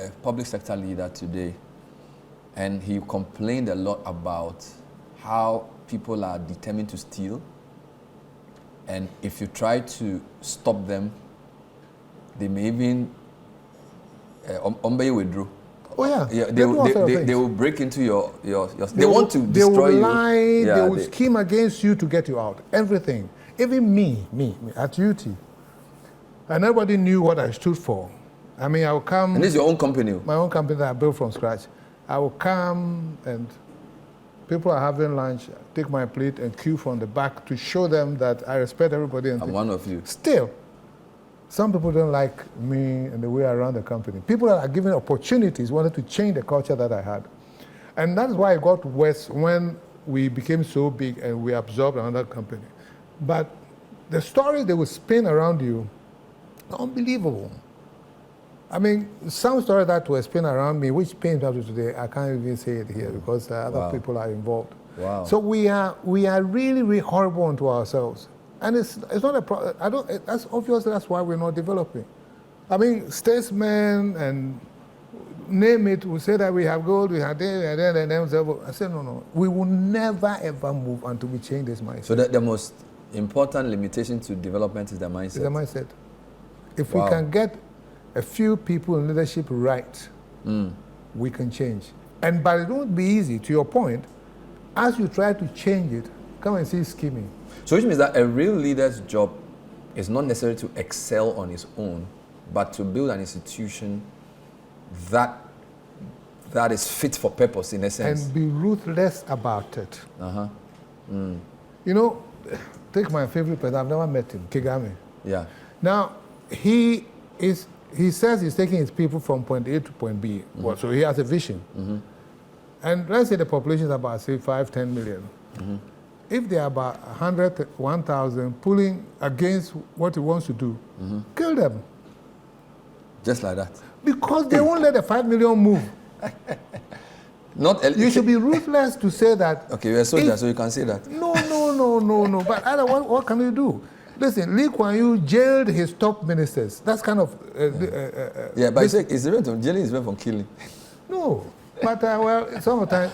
a public sector leader today, and he complained a lot about how people are determined to steal, and if you try to stop them, they may even withdraw. Oh yeah, they will break into your they want to destroy you. They will lie, they will scheme against you to get you out. Everything. Even me at UT. And nobody knew what I stood for. I mean, I will come... And this is your own company? My own company that I built from scratch. I will come and people are having lunch, take my plate and queue from the back to show them that I respect everybody. And I'm one of you. Still, some people don't like me and the way I run the company. People that are given opportunities wanted to change the culture that I had. And that's why it got worse when we became so big and we absorbed another company. But the stories they would spin around you, unbelievable. I mean, some stories that were spin around me, which pains me today, I can't even say it here because other people are involved. Wow. So we are really, really horrible unto ourselves. And it's not a problem. That's obvious. That's why we're not developing. I mean, statesmen and name it will say that we have gold, we have this, and then I said, no. We will never ever move until we change this mindset. So the most important limitation to development is the mindset. It's the mindset. If we can get a few people in leadership right, we can change. But it won't be easy. To your point, as you try to change it, come and see scheming. So which means that a real leader's job is not necessarily to excel on his own, but to build an institution that is fit for purpose, in a sense. And be ruthless about it. You know, take my favorite person, I've never met him, Kagame. Yeah. Now, he says he's taking his people from point A to point B. Well, so he has a vision. And let's say the population is about, say, 5-10 million. If they are about 100, 1,000 pulling against what he wants to do, kill them. Just like that. Because they won't let the 5 million move. You should be ruthless to say that. Okay, you're a soldier, so you can say that. No. But otherwise, what can you do? Listen, Lee Kuan Yew jailed his top ministers. That's kind of... but it's different from jailing, is different from killing. No. But, sometimes...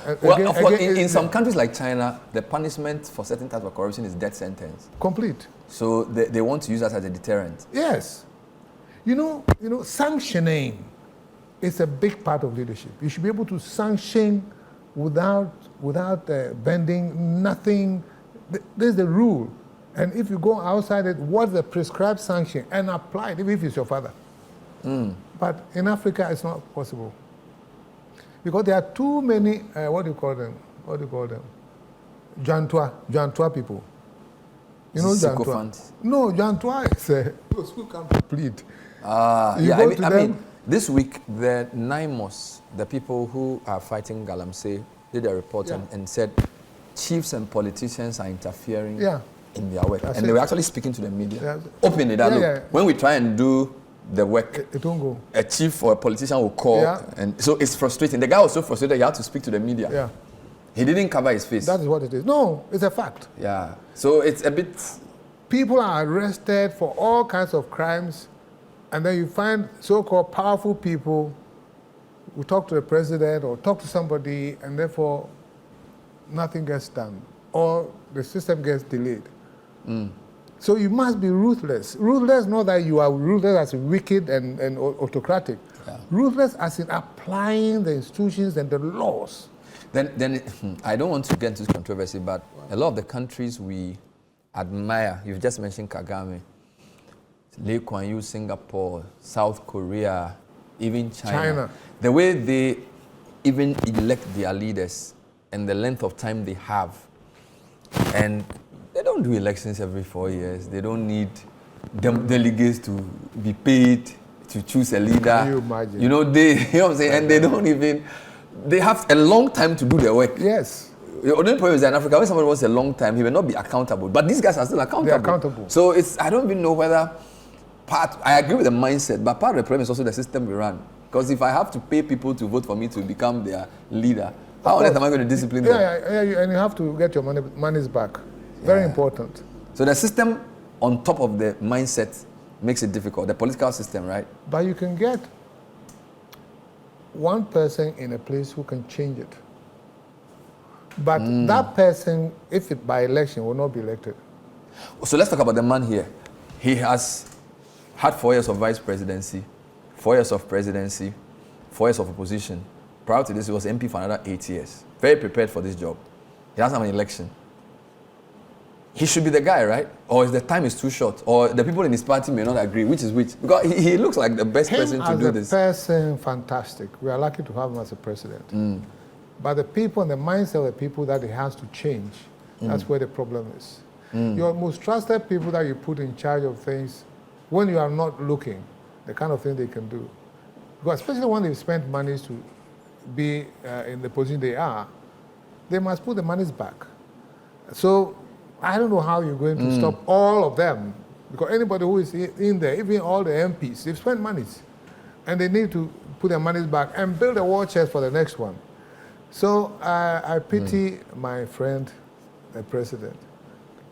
in some countries like China, the punishment for certain types of corruption is death sentence. Complete. So they want to use that as a deterrent. Yes. You know, sanctioning is a big part of leadership. You should be able to sanction without bending, nothing. There's the rule. And if you go outside it, what's the prescribed sanction? And apply it, even if it's your father. But in Africa, it's not possible. Because there are too many, what do you call them? Jantua people. You know Jantua? No, Jantua is those who come to plead. I mean, this week, the NIMOS, the people who are fighting Galamsey, did a report and said chiefs and politicians are interfering in their work. They were actually speaking to the media. Openly, when we try and do the work, it won't go. A chief or a politician will call. And so it's frustrating. The guy was so frustrated he had to speak to the media. Yeah. He didn't cover his face. That is what it is. No, it's a fact. Yeah. So it's a bit... People are arrested for all kinds of crimes, and then you find so-called powerful people who talk to the president or talk to somebody, and therefore nothing gets done, or the system gets delayed. So you must be ruthless. Ruthless, not that you are ruthless as wicked and autocratic. Ruthless as in applying the institutions and the laws. Then I don't want to get into this controversy, but a lot of the countries we admire, you've just mentioned Kagame, Lee Kuan Yew, Singapore, South Korea, even China. The way they even elect their leaders and the length of time they have. And they don't do elections every 4 years. They don't need delegates to be paid to choose a leader. Can you imagine? You know what I'm saying? And they don't even, they have a long time to do their work. Yes. The only problem is that in Africa, when somebody wants a long time, he will not be accountable. But these guys are still accountable. They're accountable. So I don't even know whether I agree with the mindset, but part of the problem is also the system we run. Because if I have to pay people to vote for me to become their leader, how on earth am I going to discipline them? And you have to get your monies back. Very important. So the system on top of the mindset makes it difficult. The political system, right? But you can get one person in a place who can change it. But that person, if it by election, will not be elected. So let's talk about the man here. He has had 4 years of vice presidency, 4 years of presidency, 4 years of opposition. Prior to this, he was MP for another 8 years. Very prepared for this job. He hasn't had an election. He should be the guy, right? Or is the time is too short? Or the people in his party may not agree, which is which? Because he looks like the best person to do this. As a person, fantastic. We are lucky to have him as a president. But the people and the mindset of the people that he has to change, that's where the problem is. Your most trusted people that you put in charge of things, when you are not looking, the kind of thing they can do. Because especially when they've spent monies to be in the position they are, they must put the monies back. So I don't know how you're going to stop all of them. Because anybody who is in there, even all the MPs, they've spent monies. And they need to put their monies back and build a war chest for the next one. So I pity my friend, the president.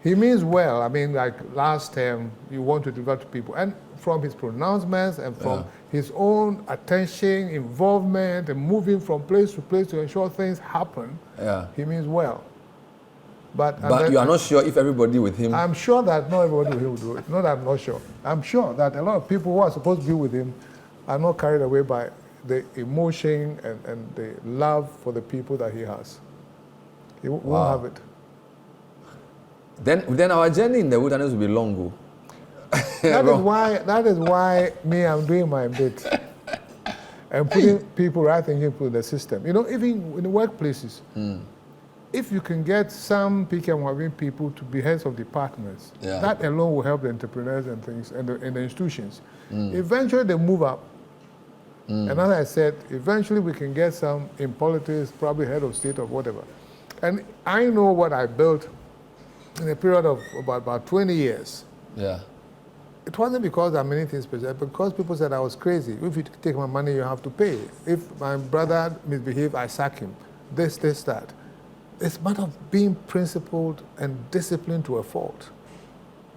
He means well. I mean, like last term, you want to deliver to people. And from his pronouncements and from his own attention, involvement, and moving from place to place to ensure things happen, he means well. But you are not sure if everybody with him... I'm sure that not everybody with him will do it. Not that I'm not sure. I'm sure that a lot of people who are supposed to be with him are not carried away by the emotion and the love for the people that he has. He won't have it. Then our journey in the wilderness will be long. That is why I'm doing my bit. And putting people, right thinking people in the system. You know, even in the workplaces, if you can get some Kofi Amoabeng people to be heads of departments, that alone will help the entrepreneurs and things and the institutions. Eventually they move up. And as I said, eventually we can get some in politics, probably head of state or whatever. And I know what I built in a period of about 20 years. Yeah. It wasn't because I'm anything special, but because people said I was crazy. If you take my money, you have to pay. If my brother misbehaved, I sack him. This, that. It's a matter of being principled and disciplined to a fault.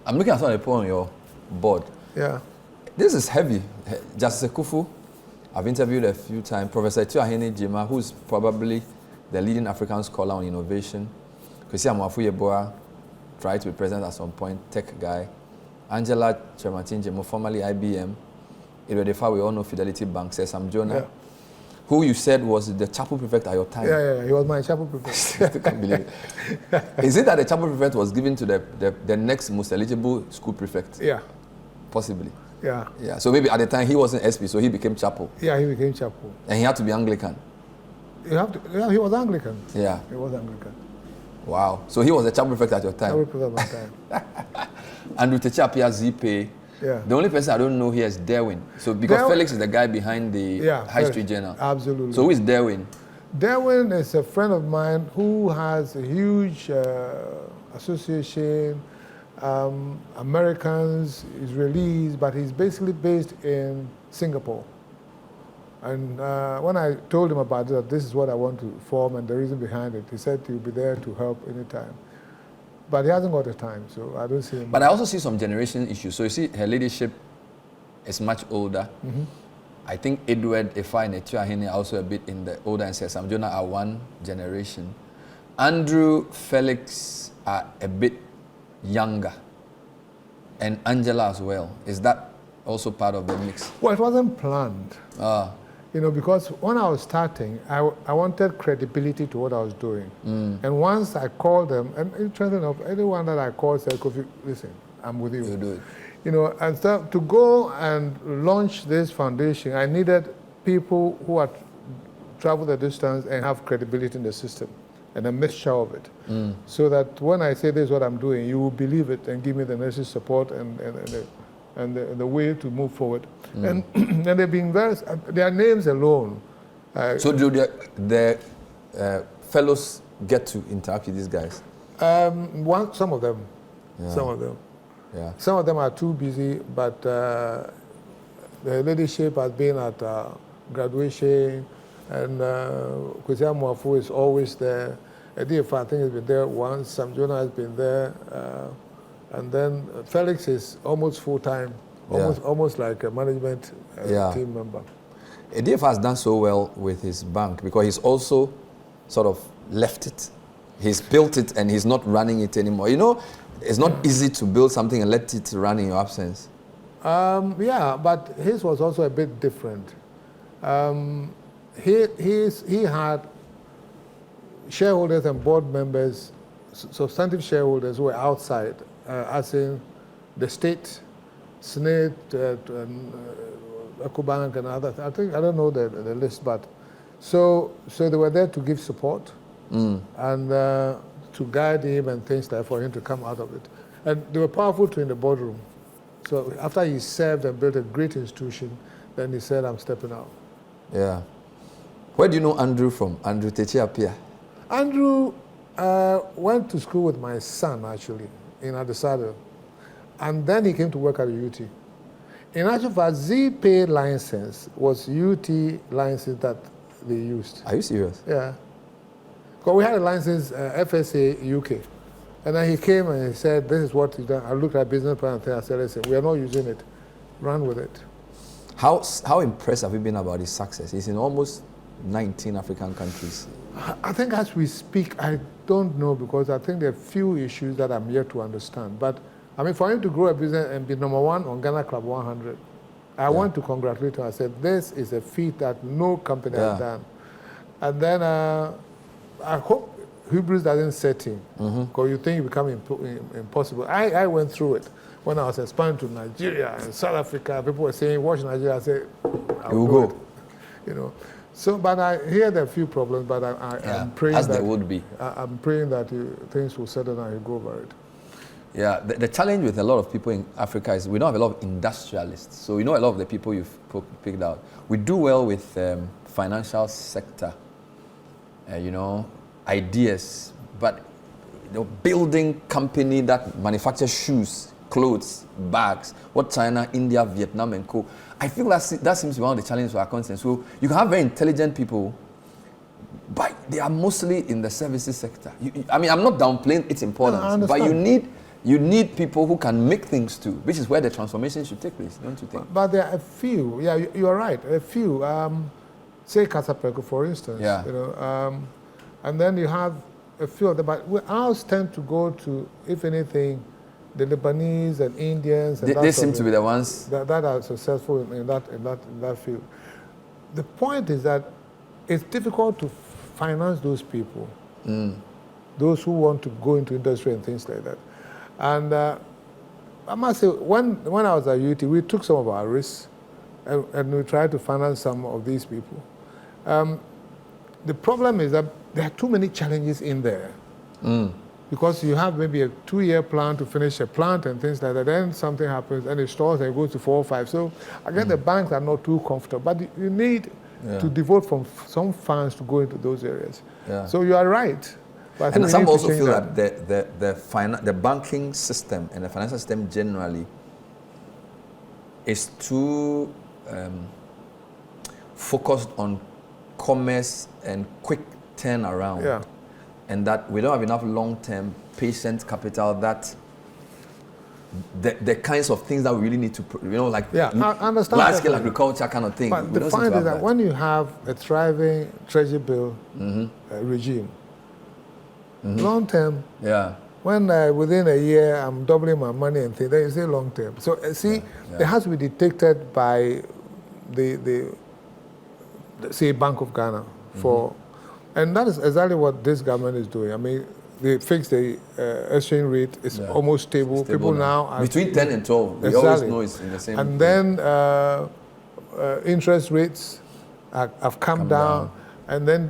I'm looking at some of the people on your board. Yeah. This is heavy. Justice Kufu, I've interviewed a few times. Professor Tuahene Jima, who's probably the leading African scholar on innovation. Kofi Amoabeng tried to be president at some point, tech guy. Angela Chematin-Jemo, formerly IBM. Iredefa, we all know Fidelity Bank, Sam Jonah, who you said was the chapel prefect at your time. Yeah, he was my chapel prefect. I can't believe it. Is it that the chapel prefect was given to the next most eligible school prefect? Yeah. Possibly. Yeah. Yeah. So maybe at the time he wasn't SP, so he became chapel. Yeah, he became chapel. And he had to be Anglican. He was Anglican. Yeah. He was Anglican. Wow. So he was the chapel prefect at your time. Chapel prefect at my time. Andrew Techapia Zipe. Yeah. The only person I don't know here is Derwin. So because Felix is the guy behind the High Street Journal. Absolutely. So who is Derwin? Derwin is a friend of mine who has a huge association, Americans, Israelis, but he's basically based in Singapore. And when I told him about that, this is what I want to form and the reason behind it, he said he'll be there to help anytime. But he hasn't got the time, so I don't see him. But I also see some generation issues. So you see, her leadership is much older. I think Edward, Efa, and Tuahene are also a bit in the older, and Sam Jonah are one generation. Andrew, Felix are a bit younger. And Angela as well. Is that also part of the mix? Well, it wasn't planned. You know, because when I was starting, I wanted credibility to what I was doing. And once I called them, and interesting enough, anyone that I called said, Kofi, listen, I'm with you. You do it. You know, and so to go and launch this foundation, I needed people who had traveled the distance and have credibility in the system and a mixture of it. So that when I say this is what I'm doing, you will believe it and give me the necessary support and the way to move forward. And they've been their names alone. So do the fellows get to interact with these guys? Some of them. Yeah. Some of them. Yeah. Some of them are too busy, but the leadership has been at graduation, and Kofi Amoabeng is always there. Edifa, I think, has been there once. Sam Jonah has been there. And then Felix is almost full-time, almost like a management team member. ADF has done so well with his bank because he's also sort of left it. He's built it and he's not running it anymore. You know, it's not easy to build something and let it run in your absence. Yeah, but his was also a bit different. He had shareholders and board members, substantive shareholders who were outside, as in the state, Senate, EcoBank and others. I don't know the list, but so they were there to give support and to guide him and things like that for him to come out of it. And they were powerful too in the boardroom. So after he served and built a great institution, then he said, I'm stepping out. Yeah. Where do you know Andrew from? Andrew Techiapia? Andrew went to school with my son, actually, in Adesado. And then he came to work at the UT. In actual fact, Z-Pay license was UT license that they used. Are you serious? Yeah. Because we had a license, FSA UK. And then he came and he said, this is what he's done. I looked at business plan and I said, listen, we are not using it. Run with it. How impressed have you been about his success? He's in almost 19 African countries. I think as we speak, I don't know, because I think there are few issues that I'm yet to understand. But I mean, for him to grow a business and be #1 on Ghana Club 100, I want to congratulate him. I said, this is a feat that no company has done. And then I hope hubris doesn't set in, because you think it become impossible. I went through it when I was expanding to Nigeria and South Africa. People were saying, watch Nigeria. I said, you will go. You know. So, but I hear there are a few problems, but I'm praying as that there would be. I'm praying that things will settle down and you go over it. Yeah, the challenge with a lot of people in Africa is we don't have a lot of industrialists. So you know a lot of the people you've picked out. We do well with financial sector, you know, ideas, but building company that manufactures shoes, clothes, bags, what China, India, Vietnam and co. I feel that seems to be one of the challenges for our continent. So you can have very intelligent people, but they are mostly in the services sector. I mean, I'm not downplaying its importance, but you need people who can make things too, which is where the transformation should take place, don't you think? But there are a few, yeah, you are right, a few. Say Casapeco, for instance, you know, and then you have a few of them, but ours tend to go to, if anything, the Lebanese and Indians. And they seem to be the ones that are successful in that field. The point is that it's difficult to finance those people, those who want to go into industry and things like that. And I must say, when I was at UT, we took some of our risks and we tried to finance some of these people. The problem is that there are too many challenges in there. Because you have maybe a 2-year plan to finish a plant and things like that. Then something happens and it stalls and it goes to 4 or 5. So I guess the banks are not too comfortable. But you need to devote some funds to go into those areas. So you are right. But and some also feel that the banking system and the financial system generally is too focused on commerce and quick turnaround. And that we don't have enough long-term patient capital that the kinds of things that we really need to, you know, like I understand large-scale agriculture kind of thing. But the point is that when you have a thriving treasury bill regime, long-term, when within a year I'm doubling my money and things, then you say long-term. So it has to be detected by the say Bank of Ghana for. And that is exactly what this government is doing. I mean, they fixed the exchange rate. It's almost stable. People now are between 10 and 12. We always know it's in the same. And then interest rates have come down. And then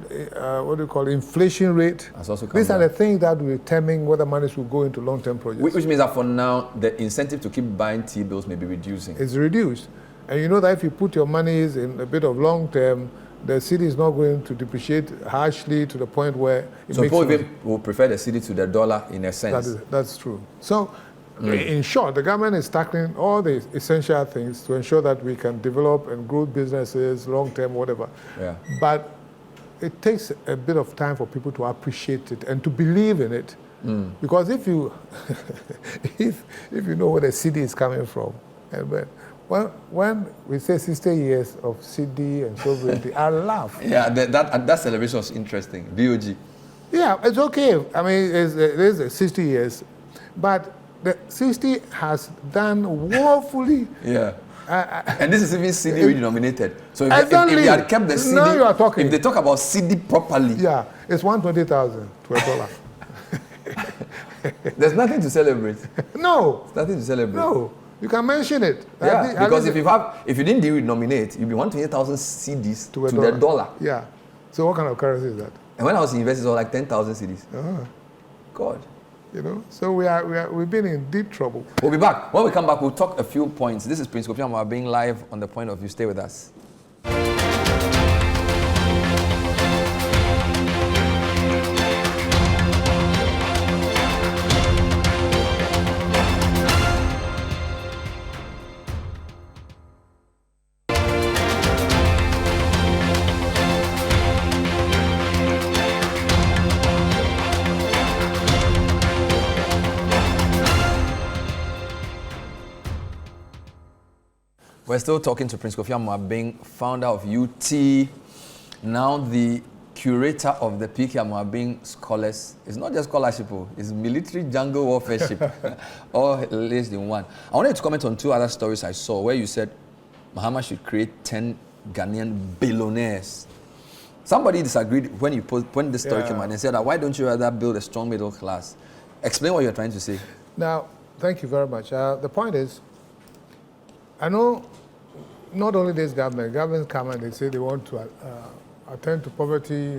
what do you call it? Inflation rate. Has also come These down. are the things that will determine whether monies will go into long-term projects. Which means that for now, the incentive to keep buying T-bills may be reducing. It's reduced. And you know that if you put your monies in a bit of long-term, the city is not going to depreciate harshly to the point where it so makes people even will prefer the city to the dollar in a sense. That's true. So, in short, the government is tackling all the essential things to ensure that we can develop and grow businesses, long-term, whatever. But it takes a bit of time for people to appreciate it and to believe in it. Because if you if you know where the city is coming from, and when we say 60 years of CD and sovereignty, I laugh. Yeah, that celebration was interesting. BOG. Yeah, it's okay. I mean, it is 60 years, but the 60 has done woefully. Yeah. And this is even CD redenominated. So if Exactly. they had kept the CD, Now you are talking. if they talk about CD properly, Yeah, it's 120,000 to $1. there's nothing to celebrate. No, There's nothing to celebrate. no, you can mention it. Yeah, because if you didn't denominate, you'd be 128,000 CDs to the dollar. Yeah. So what kind of currency is that? And when I was in university, it was like 10,000 CDs. God. You know, so we've been in deep trouble. We'll be back. When we come back, we'll talk a few points. This is Prince Kofi Amoabeng live on The Point of View. Stay with us. We're still talking to Prince Kofi Amoabeng, founder of UT, now the curator of the P.K. Amoabeng Scholars. It's not just scholarship, it's military jungle warfareship, all laced in one. I wanted to comment on two other stories I saw where you said Mahama should create 10 Ghanaian billionaires. Somebody disagreed when this story came out and said, why don't you rather build a strong middle class? Explain what you're trying to say. Now, thank you very much. The point is, I know not only this governments come and they say they want to attend to poverty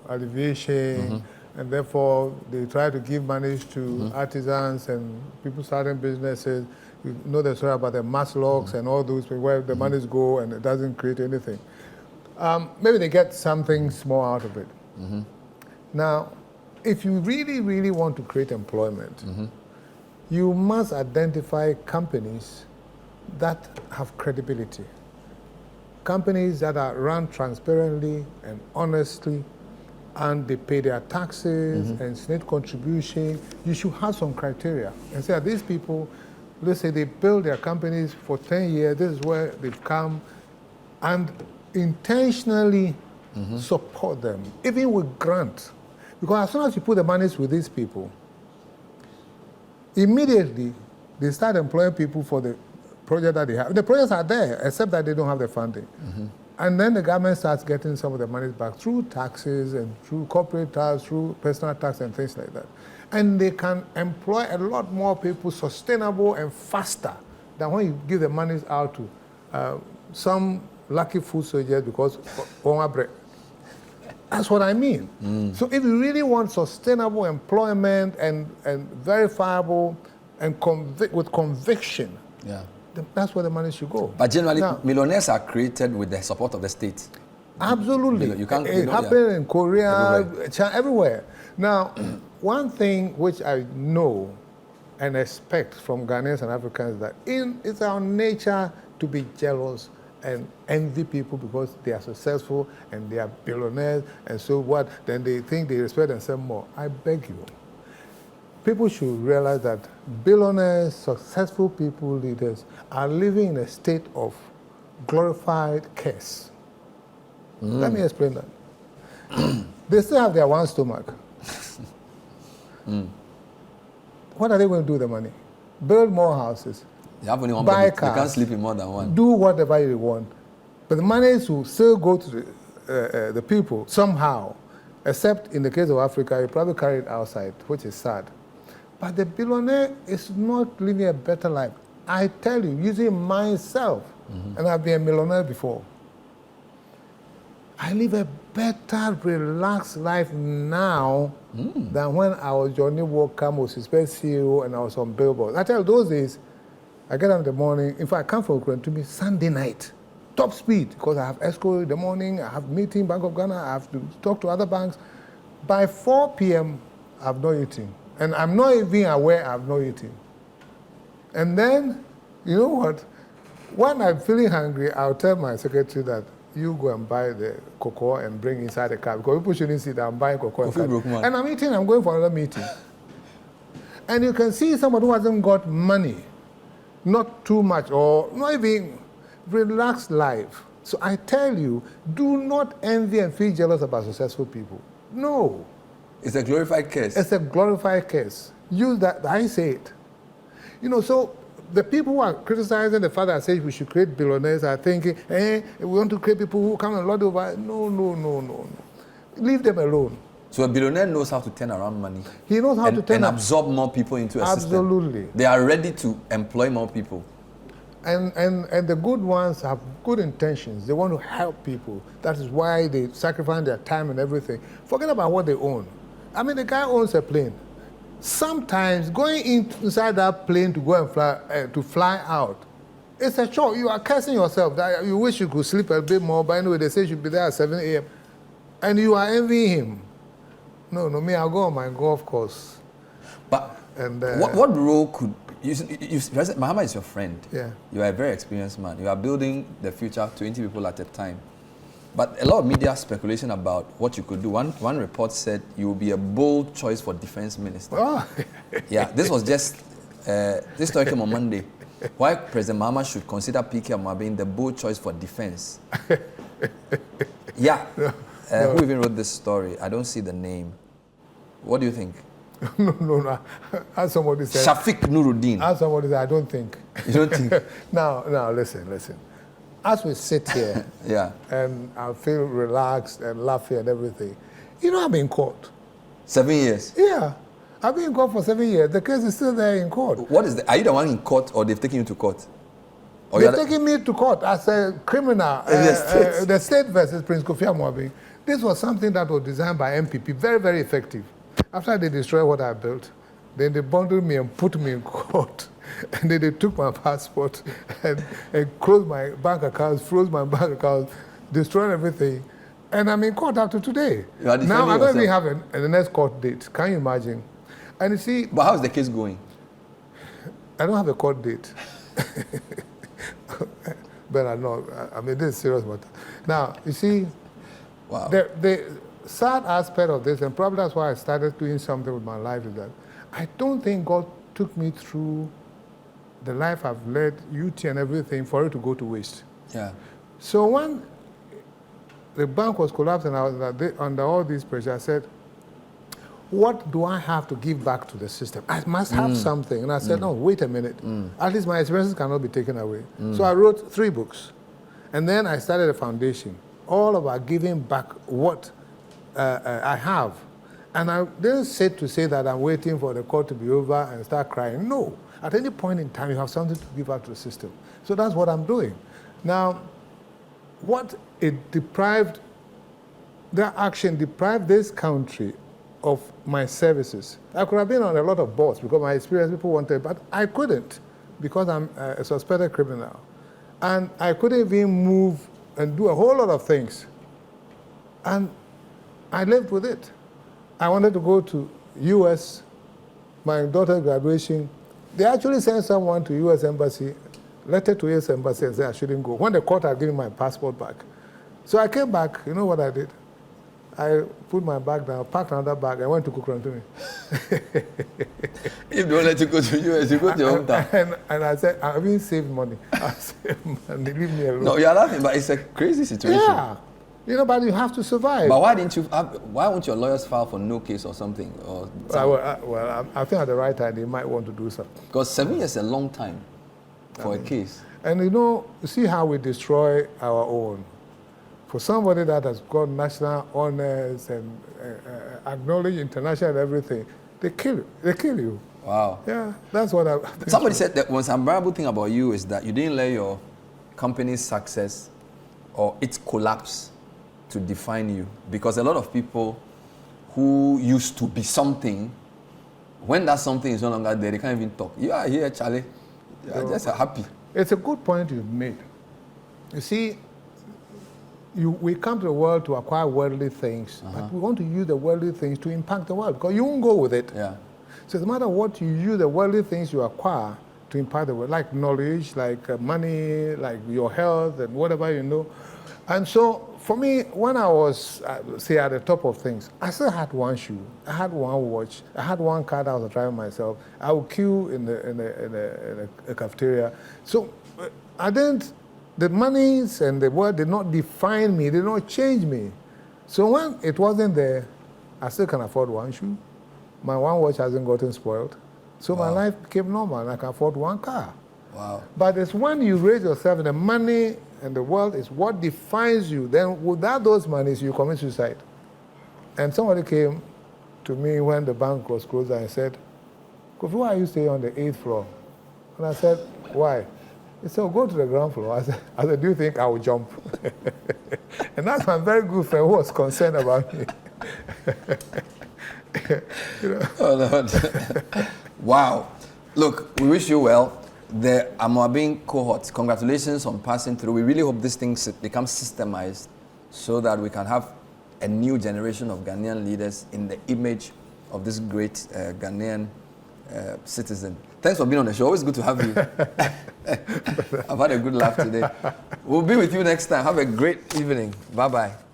alleviation, and therefore they try to give money to artisans and people starting businesses. You know the story about the mass locks and all those where the monies go and it doesn't create anything. Maybe they get something small out of it. Now, if you really, really want to create employment, you must identify companies that have credibility. Companies that are run transparently and honestly, and they pay their taxes and state contribution. You should have some criteria and say that these people, let's say they build their companies for 10 years, this is where they've come, and intentionally support them, even with grants. Because as soon as you put the monies with these people, immediately they start employing people for the project that they have. The projects are there, except that they don't have the funding. And then the government starts getting some of the money back through taxes and through corporate tax, through personal tax and things like that. And they can employ a lot more people sustainable and faster than when you give the monies out to some lucky food soldiers because of bread. That's what I mean. So if you really want sustainable employment and verifiable and with conviction, that's where the money should go. But generally, millionaires are created with the support of the state. Absolutely. You can't, it happened in Korea, China, everywhere. Now, one thing which I know and expect from Ghanaians and Africans is that it's our nature to be jealous and envy people because they are successful and they are billionaires, and so what? Then they think they respect themselves more. I beg you. People should realize that billionaires, successful people, leaders, are living in a state of glorified curse. Let me explain that. They still have their one stomach. What are they going to do with the money? Build more houses. You have only one buy cars. cars. You can't sleep in more than one. Do whatever you want. But the money will still go to the people somehow, except in the case of Africa, you probably carry it outside, which is sad. But the billionaire is not living a better life. I tell you, using myself, and I've been a millionaire before, I live a better, relaxed life now than when I was Johnny Walker, Moses CEO, and I was on billboards. I tell you, those days, I get up in the morning. In fact, I come from Ukraine to be Sunday night, top speed, because I have escrow in the morning, I have meeting, Bank of Ghana, I have to talk to other banks. By 4 p.m., I've not eaten. And I'm not even aware I've not eaten. And then, you know what? When I'm feeling hungry, I'll tell my secretary that you go and buy the cocoa and bring inside the car, because people shouldn't see that I'm buying cocoa. And I'm eating, I'm going for another meeting. And you can see somebody who hasn't got money not too much, or not even relaxed life. So I tell you, do not envy and feel jealous about successful people. No. It's a glorified curse. It's a glorified curse. Use that, I say it. You know, so the people who are criticizing the fact that I say we should create billionaires are thinking, we want to create people who come and lord over. No. Leave them alone. So a billionaire knows how to turn around money. He knows how to turn and absorb more people into a system. Absolutely. They are ready to employ more people. And the good ones have good intentions. They want to help people. That is why they sacrifice their time and everything. Forget about what they own. I mean, the guy owns a plane. Sometimes going inside that plane to go and fly out, it's a chore. You are cursing yourself. That you wish you could sleep a bit more, but anyway, they say you should be there at 7 a.m. And you are envying him. No, me, I'll go on my golf course. But what role could Mahama is your friend. Yeah. You are a very experienced man. You are building the future 20 people at a time. But a lot of media speculation about what you could do. One report said you will be a bold choice for defense minister. Oh. Yeah, this was just this story came on Monday. Why President Mahama should consider Kofi Amoabeng the bold choice for defense. Yeah. Who even wrote this story? I don't see the name. What do you think? No. As somebody said. Shafiq Nuruddin. As somebody said, I don't think. You don't think? Now, listen. As we sit here, yeah, and I feel relaxed and laughing and everything, you know, I've been in court. 7 years? Yeah. I've been in court for 7 years. The case is still there in court. Are you the one in court, or they've taken you to court? Or they've taken me to court as a criminal. The state versus Prince Kofi Amoabeng. This was something that was designed by MPP, very, very effective. After they destroyed what I built, then they bundled me and put me in court. And then they took my passport and closed my bank accounts, froze my bank accounts, destroyed everything. And I'm in court up to today. Now I don't even have the next court date. Can you imagine? And you see... But how's the case going? I don't have a court date. But I know, I mean, this is serious matter. Now, you see, wow. The sad aspect of this, and probably that's why I started doing something with my life, is that I don't think God took me through the life I've led, UT and everything, for it to go to waste. Yeah. So when the bank was collapsing, I was under all this pressure, I said, what do I have to give back to the system? I must have something. And I said, no, wait a minute. At least my experiences cannot be taken away. So I wrote 3 books. And then I started a foundation, all about giving back what I have. And I didn't say that I'm waiting for the court to be over and start crying. No. At any point in time, you have something to give out to the system. So that's what I'm doing. Now, what it deprived, that action deprived this country of my services. I could have been on a lot of boards because my experience, people wanted, but I couldn't because I'm a suspected criminal. And I couldn't even move and do a whole lot of things. And I lived with it. I wanted to go to US, my daughter's graduation. They actually sent someone to US Embassy, letter to US Embassy, and said I shouldn't go, when the court had given my passport back. So I came back, you know what I did? I put my bag down, packed another bag, I went to Kukrantumi. If they don't let you go to US, you go to your hometown. And I said, I haven't saved money. I saved money, leave me alone. No, you're laughing, but it's a crazy situation. Yeah. You know, but you have to survive. But why won't your lawyers file for no case or something? I think at the right time they might want to do something. Because 7 years is a long time for a case. And you know, see how we destroy our own. For somebody that has got national honors and acknowledged international and everything, they kill you. They kill you. Wow. Yeah, that's what I... Somebody said that one admirable thing about you is that you didn't let your company's success or its collapse to define you, because a lot of people who used to be something, when that something is no longer there, they can't even talk. You are here, Charlie. You are just happy. It's a good point you've made. You see, we come to the world to acquire worldly things, but we want to use the worldly things to impact the world, because you won't go with it. Yeah. So no matter what you use, the worldly things you acquire to impact the world, like knowledge, like money, like your health, and whatever you know. And so for me, when I was, say, at the top of things, I still had one shoe, I had one watch, I had one car that I was driving myself. I would queue in the cafeteria. So I didn't, the monies and the work did not define me, did not change me. So when it wasn't there, I still can afford one shoe. My one watch hasn't gotten spoiled. So my life became normal and I can afford one car. Wow. But it's when you raise yourself and the money and the wealth is what defines you, then without those monies, you commit suicide. And somebody came to me when the bank was closed and said, Kofi, why are you staying on the 8th floor? And I said, why? He said, go to the ground floor. I said, do you think I will jump? And that's my very good friend who was concerned about me. You know? Oh, Lord. Wow. Look, we wish you well. The Amoabeng cohort, congratulations on passing through. We really hope this thing becomes systemized so that we can have a new generation of Ghanaian leaders in the image of this great Ghanaian citizen. Thanks for being on the show. Always good to have you. I've had a good laugh today. We'll be with you next time. Have a great evening. Bye-bye.